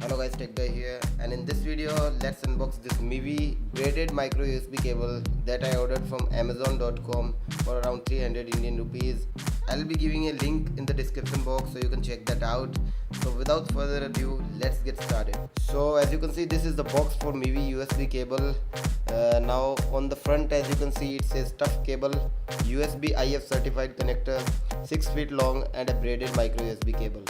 Hello guys, Tech Guy here, and in this video let's unbox this MIVI braided micro USB cable that I ordered from Amazon.com for around 300 Indian rupees. I'll be giving a link in the description box so you can check that out. So without further ado, let's get started. So as you can see, this is the box for MIVI USB cable. Now on the front, as you can see, it says tough cable, USB IF certified connector, 6 feet long, and a braided micro USB cable.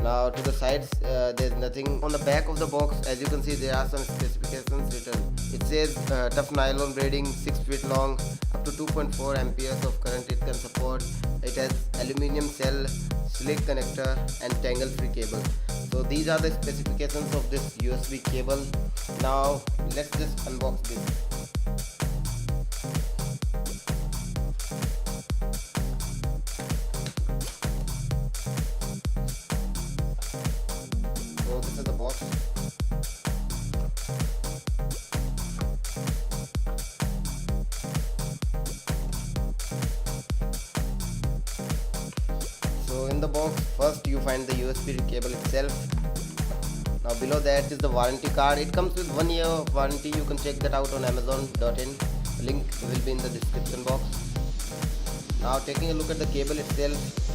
Now to the sides there's nothing. On the back of the box, as you can see, there are some specifications written. It says tough nylon braiding, 6 feet long, up to 2.4 amperes of current it can support. It has aluminium cell, slick connector, and tangle free cable. So these are the specifications of this USB cable. Now let's just unbox this. So this is the box. So in the box, first you find the USB cable itself. Now below that is the warranty card. It comes with 1 year of warranty. You can check that out on Amazon.in. Link will be in the description box. Now taking a look at the cable itself.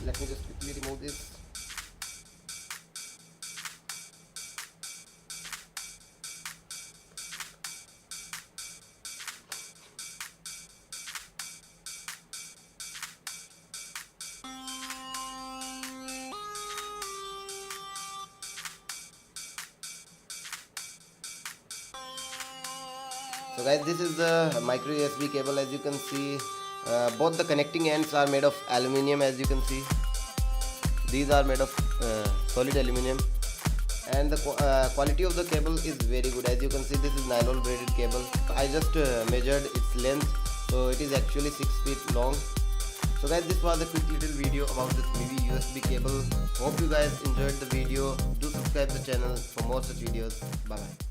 Let me just quickly remove this. So guys, this is the micro USB cable. As you can see, both the connecting ends are made of aluminium. As you can see, these are made of solid aluminium, and the quality of the cable is very good. As you can see, this is nylon braided cable. I just measured its length, so it is actually 6 feet long. So guys, this was a quick little video about this MIVI USB cable. Hope you guys enjoyed the video. Do subscribe the channel for more such videos. Bye bye.